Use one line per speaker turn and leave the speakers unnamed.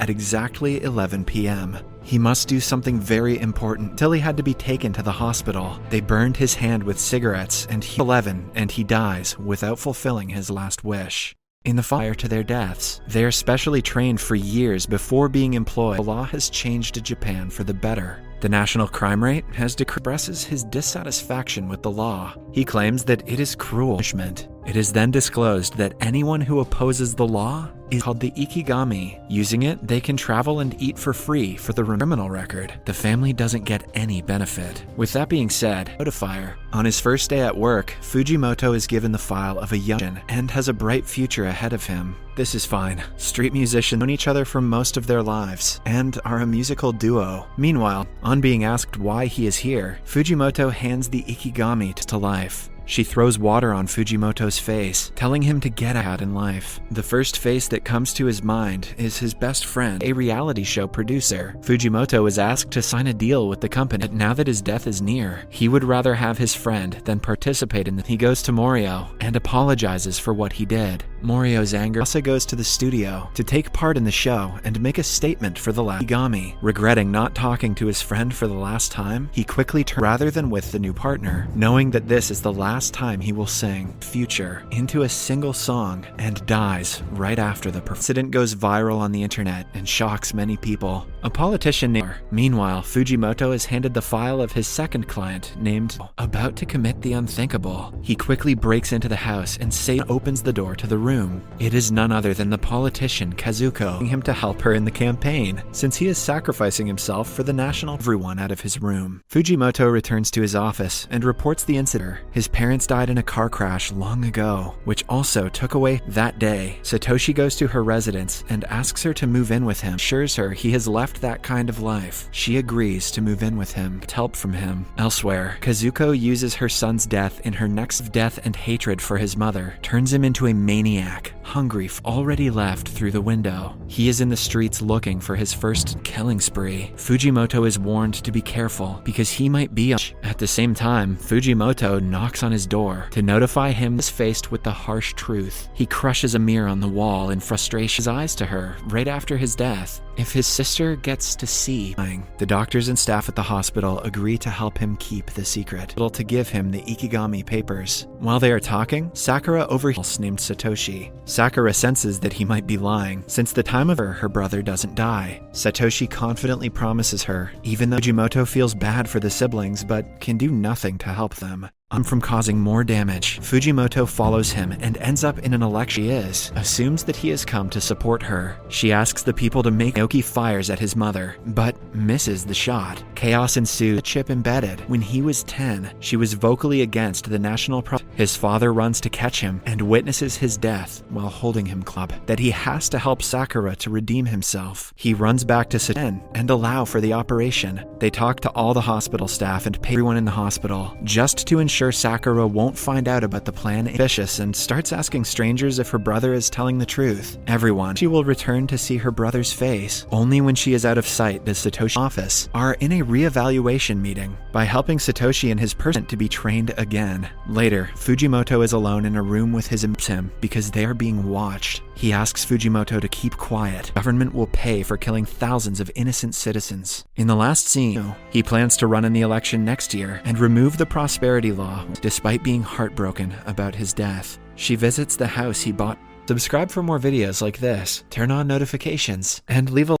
at exactly 11 p.m. He must do something very important till he had to be taken to the hospital. They burned his hand with cigarettes and he 11 and he dies without fulfilling his last wish. In the fire to their deaths, they are specially trained for years before being employed. The law has changed Japan for the better. The national crime rate has expresses his dissatisfaction with the law. He claims that it is cruel punishment. It is then disclosed that anyone who opposes the law is called the ikigami. Using it, they can travel and eat for free for the criminal record. The family doesn't get any benefit. With that being said, notifier. On his first day at work, Fujimoto is given the file of a young man and has a bright future ahead of him. This is fine. Street musicians know each other for most of their lives and are a musical duo. Meanwhile, on being asked why he is here, Fujimoto hands the ikigami to life. She throws water on Fujimoto's face, telling him to get out in life. The first face that comes to his mind is his best friend, a reality show producer. Fujimoto is asked to sign a deal with the company, but now that his death is near, he would rather have his friend than participate in it. He goes to Morio and apologizes for what he did. Morio's anger also goes to the studio to take part in the show and make a statement for the ikigami. Regretting not talking to his friend for the last time, he quickly turns rather than with the new partner, knowing that this is the last time he will sing Future into a single song and dies right after the incident goes viral on the internet and shocks many people. A politician named. Meanwhile, Fujimoto is handed the file of his second client named about to commit the unthinkable. He quickly breaks into the house and opens the door to the room. It is none other than the politician Kazuko, asking him to help her in the campaign, since he is sacrificing himself for the national. Everyone out of his room. Fujimoto returns to his office and reports the incident. His parents died in a car crash long ago, which also took away that day. Satoshi goes to her residence and asks her to move in with him. Assures her he has left that kind of life. She agrees to move in with him, get help from him. Elsewhere, Kazuko uses her son's death in her next death and hatred for his mother, turns him into a maniac, hungry, already left through the window. He is in the streets looking for his first killing spree. Fujimoto is warned to be careful because he might be. At the same time, Fujimoto knocks on his door to notify him is faced with the harsh truth. He crushes a mirror on the wall in frustration, his eyes to her right after his death. If his sister gets to see, the doctors and staff at the hospital agree to help him keep the secret, to give him the ikigami papers. While they are talking, Sakura overhears named Satoshi. Sakura senses that he might be lying, since the time of her brother doesn't die. Satoshi confidently promises her, even though Fujimoto feels bad for the siblings but can do nothing to help them. From causing more damage, Fujimoto follows him and ends up in an election. She assumes that he has come to support her. She asks the people to make. Naoki fires at his mother, but misses the shot. Chaos ensues. Chip embedded. When he was 10, she was vocally against the national His father runs to catch him and witnesses his death while holding him club. That he has to help Sakura to redeem himself. He runs back to Satoshi and allow for the operation. They talk to all the hospital staff and pay everyone in the hospital just to ensure Sakura won't find out about the plan. Ambitious and starts asking strangers if her brother is telling the truth. Everyone. She will return to see her brother's face. Only when she is out of sight does Satoshi's office are in a re-evaluation meeting by helping Satoshi and his person to be trained again. Later, Fujimoto is alone in a room with him because they are being watched. He asks Fujimoto to keep quiet. Government will pay for killing thousands of innocent citizens. In the last scene, he plans to run in the election next year and remove the prosperity law, despite being heartbroken about his death. She visits the house he bought. Subscribe for more videos like this, turn on notifications, and leave a